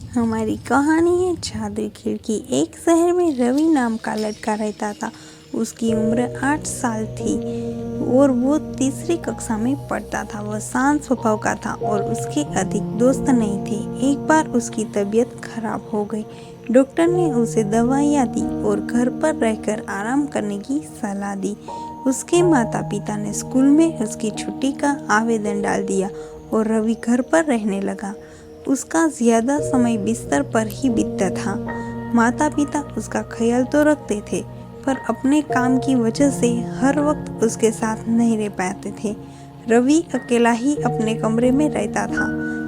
हमारी कहानी है जादुई खिड़की। एक शहर में रवि नाम का लड़का रहता था। उसकी उम्र 8 साल थी और वो तीसरी कक्षा में पढ़ता था। वह शांत स्वभाव का था और उसके अधिक दोस्त नहीं थे। एक बार उसकी तबीयत खराब हो गई। डॉक्टर ने उसे दवाइयाँ दी और घर पर रहकर आराम करने की सलाह दी। उसके माता पिता ने स्कूल में उसकी छुट्टी का आवेदन डाल दिया और रवि घर पर रहने लगा। उसका ज्यादा समय बिस्तर पर ही बीतता था। माता पिता उसका ख्याल तो रखते थे, पर अपने काम की वजह से हर वक्त उसके साथ नहीं रह पाते थे। रवि अकेला ही अपने कमरे में रहता था।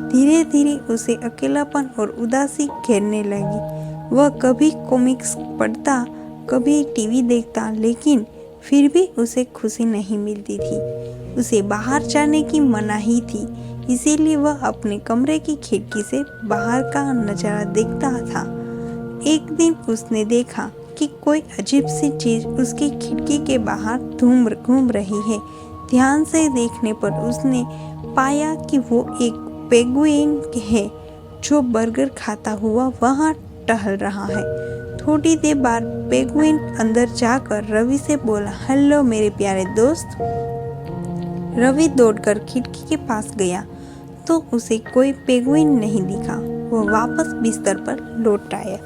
धीरे धीरे उसे अकेलापन और उदासी घेरने लगी। वह कभी कॉमिक्स पढ़ता, कभी टीवी देखता, लेकिन फिर भी उसे खुशी नहीं मिलती थी। उसे बाहर जाने की मनाही थी, इसीलिए वह अपने कमरे की खिड़की से बाहर का नजारा देखता था। एक दिन उसने देखा कि कोई अजीब सी चीज उसकी खिड़की के बाहर घूम रही है। ध्यान से देखने पर उसने पाया कि वो एक पेंगुइन है जो बर्गर खाता हुआ वहां टहल रहा है। थोड़ी देर बाद पेंगुइन अंदर जाकर रवि से बोला, हेलो मेरे प्यारे दोस्त। रवि दौड़कर खिड़की के पास गया तो उसे कोई पेंगुइन नहीं दिखा। वह वापस बिस्तर पर लौट आया।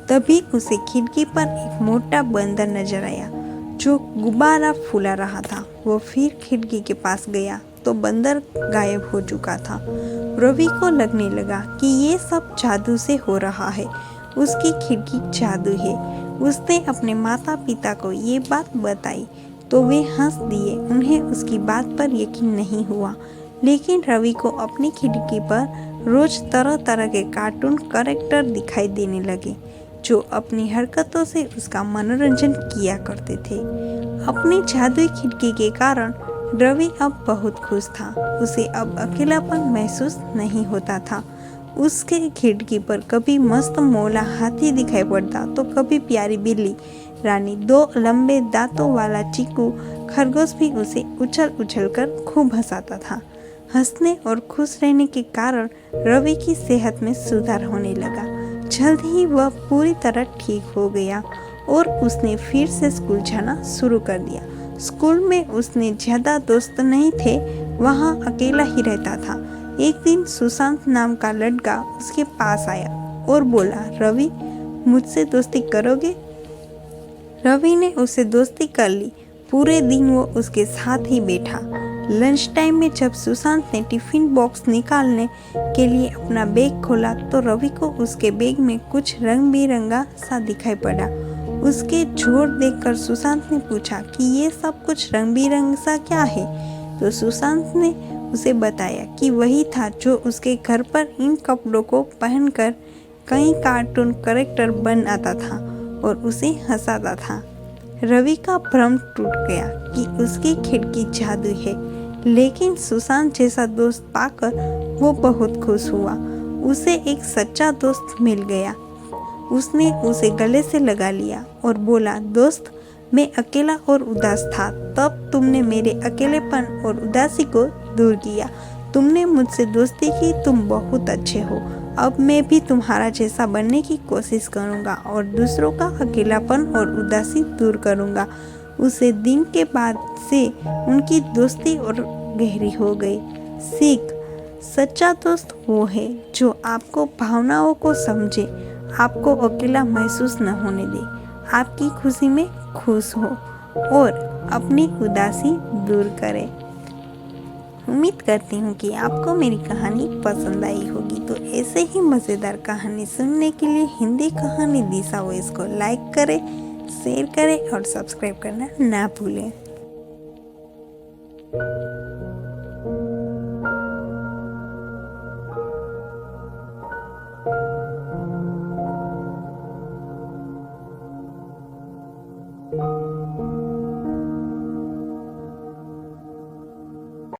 तभी उसे खिड़की पर एक मोटा बंदर नजर आया जो गुब्बारा फूला रहा था। वो फिर खिड़की के पास गया तो बंदर गायब हो चुका था। रवि को लगने लगा कि ये सब जादू से हो रहा है। उसकी खिड़की जादू है। उसने अपने माता पिता को ये बात बताई तो वे हंस दिए। उन्हें उसकी बात पर यकीन नहीं हुआ, लेकिन रवि को अपनी खिड़की पर रोज तरह तरह के कार्टून कैरेक्टर दिखाई देने लगे जो अपनी हरकतों से उसका मनोरंजन किया करते थे। अपनी जादुई खिड़की के कारण रवि अब बहुत खुश था। उसे अब अकेलापन महसूस नहीं होता था। उसके खिड़की पर कभी मस्त मौला हाथी दिखाई पड़ता तो कभी प्यारी बिल्ली रानी, 2 लंबे दांतों वाला चीकू खरगोश भी उसे उछल उछल कर खूब हंसाता था। हंसने और खुश रहने के कारण रवि की सेहत में सुधार होने लगा। जल्द ही वह पूरी तरह ठीक हो गया और उसने फिर से स्कूल जाना शुरू कर दिया। स्कूल में उसने ज्यादा दोस्त नहीं थे, वहाँ अकेला ही रहता था। एक दिन सुशांत नाम का लड़का उसके पास आया और बोला, रवि मुझसे दोस्ती करोगे? रवि ने उससे दोस्ती कर ली। पूरे दिन वो उसके साथ ही बैठा। लंच टाइम में जब सुशांत ने टिफिन बॉक्स निकालने के लिए अपना बैग खोला तो रवि को उसके बैग में कुछ रंग बिरंगा सा दिखाई पड़ा। उसके जोर देखकर सुशांत ने पूछा कि ये सब कुछ रंग बिरंग सा क्या है? तो सुशांत ने उसे बताया कि वही था जो उसके घर पर इन कपड़ों को पहनकर कई कार्टून कैरेक्टर बन आता था और उसे हंसाता था। रवि का भ्रम टूट गया कि उसकी खिड़की जादू है, लेकिन सुशांत जैसा दोस्त पाकर वो बहुत खुश हुआ। उसे एक सच्चा दोस्त मिल गया। उसने उसे गले से लगा लिया और बोला, दोस्त मैं अकेला और उदास था, तब तुमने मेरे अकेलेपन और उदासी को दूर किया। तुमने मुझसे दोस्ती की, तुम बहुत अच्छे हो। अब मैं भी तुम्हारा जैसा बनने की कोशिश करूंगा और दूसरों का अकेलापन और उदासी दूर करूंगा। उसे दिन के बाद से उनकी दोस्ती और गहरी हो गई। सीख, सच्चा दोस्त वो है जो आपको भावनाओं को समझे, आपको अकेला महसूस न होने दे, आपकी खुशी में खुश हो और अपनी उदासी दूर करे। उम्मीद करती हूँ कि आपको मेरी कहानी पसंद आई होगी। तो ऐसे ही मज़ेदार कहानी सुनने के लिए हिंदी कहानी दिशा वॉइस को लाइक करें, शेयर करें और सब्सक्राइब करना ना भूलें।